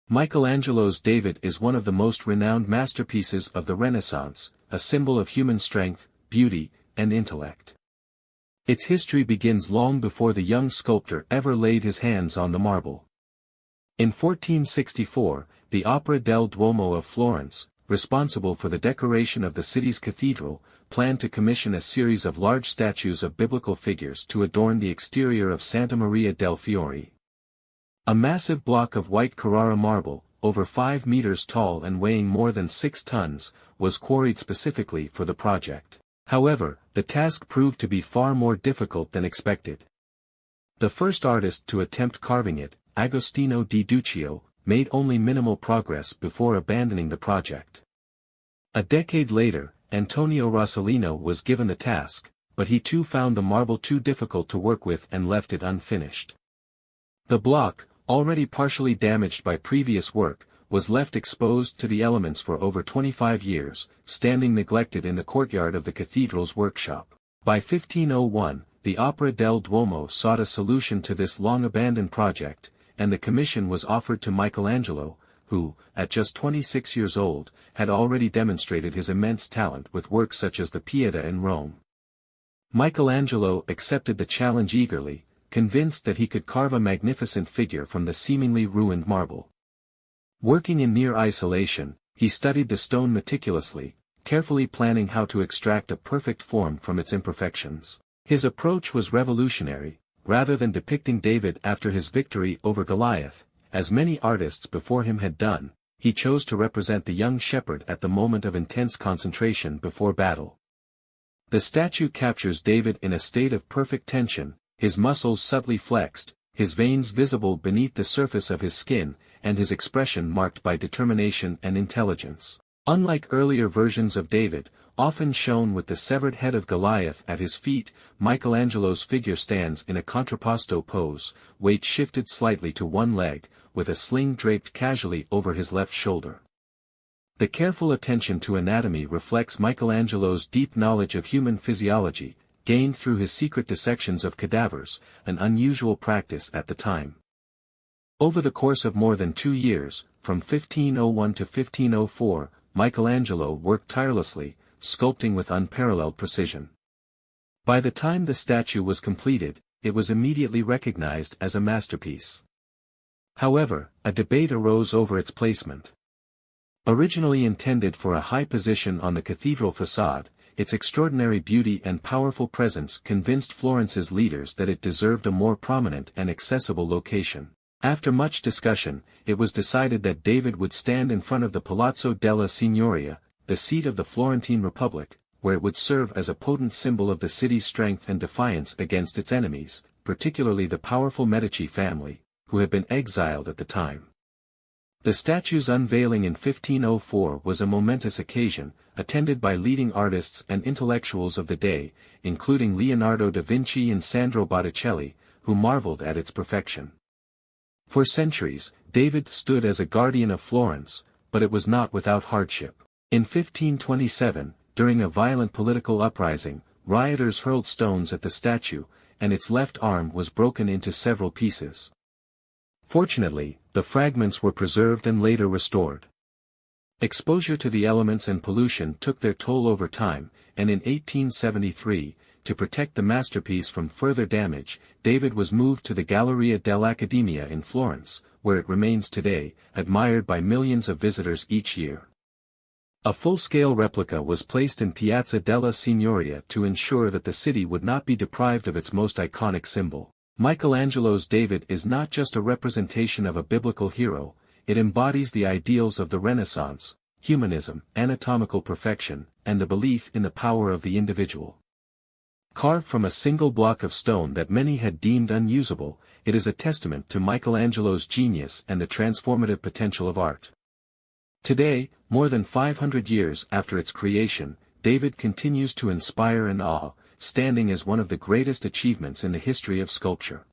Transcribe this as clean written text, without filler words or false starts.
Michelangelo's David is one of the most renowned masterpieces of the Renaissance, a symbol of human strength, beauty, and intellect. Its history begins long before the young sculptor ever laid his hands on the marble. In 1464, the Opera del Duomo of Florence, responsible for the decoration of the city's cathedral, planned to commission a series of large statues of biblical figures to adorn the exterior of Santa Maria del Fiore. A massive block of white Carrara marble, over 5 meters tall and weighing more than 6 tons, was quarried specifically for the project. However, the task proved to be far more difficult than expected. The first artist to attempt carving it, Agostino di Duccio, made only minimal progress before abandoning the project. A decade later, Antonio Rossellino was given the task, but he too found the marble too difficult to work with and left it unfinished. The block, already partially damaged by previous work, was left exposed to the elements for over 25 years, standing neglected in the courtyard of the cathedral's workshop. By 1501, the Opera del Duomo sought a solution to this long-abandoned project, and the commission was offered to Michelangelo, who, at just 26 years old, had already demonstrated his immense talent with works such as the Pietà in Rome. Michelangelo accepted the challenge eagerly, convinced that he could carve a magnificent figure from the seemingly ruined marble. Working in near isolation, he studied the stone meticulously, carefully planning how to extract a perfect form from its imperfections. His approach was revolutionary. Rather than depicting David after his victory over Goliath, as many artists before him had done, he chose to represent the young shepherd at the moment of intense concentration before battle. The statue captures David in a state of perfect tension, his muscles subtly flexed, his veins visible beneath the surface of his skin, and his expression marked by determination and intelligence. Unlike earlier versions of David, often shown with the severed head of Goliath at his feet, Michelangelo's figure stands in a contrapposto pose, weight shifted slightly to one leg, with a sling draped casually over his left shoulder. The careful attention to anatomy reflects Michelangelo's deep knowledge of human physiology, gained through his secret dissections of cadavers, an unusual practice at the time. Over the course of more than 2 years, from 1501 to 1504, Michelangelo worked tirelessly, sculpting with unparalleled precision. By the time the statue was completed, it was immediately recognized as a masterpiece. However, a debate arose over its placement. Originally intended for a high position on the cathedral facade, its extraordinary beauty and powerful presence convinced Florence's leaders that it deserved a more prominent and accessible location. After much discussion, it was decided that David would stand in front of the Palazzo della Signoria, the seat of the Florentine Republic, where it would serve as a potent symbol of the city's strength and defiance against its enemies, particularly the powerful Medici family, who had been exiled at the time. The statue's unveiling in 1504 was a momentous occasion, attended by leading artists and intellectuals of the day, including Leonardo da Vinci and Sandro Botticelli, who marveled at its perfection. For centuries, David stood as a guardian of Florence, but it was not without hardship. In 1527, during a violent political uprising, rioters hurled stones at the statue, and its left arm was broken into several pieces. Fortunately, the fragments were preserved and later restored. Exposure to the elements and pollution took their toll over time, and in 1873, to protect the masterpiece from further damage, David was moved to the Galleria dell'Accademia in Florence, where it remains today, admired by millions of visitors each year. A full-scale replica was placed in Piazza della Signoria to ensure that the city would not be deprived of its most iconic symbol. Michelangelo's David is not just a representation of a biblical hero, it embodies the ideals of the Renaissance, humanism, anatomical perfection, and the belief in the power of the individual. Carved from a single block of stone that many had deemed unusable, it is a testament to Michelangelo's genius and the transformative potential of art. Today, more than 500 years after its creation, David continues to inspire and awe, standing as one of the greatest achievements in the history of sculpture.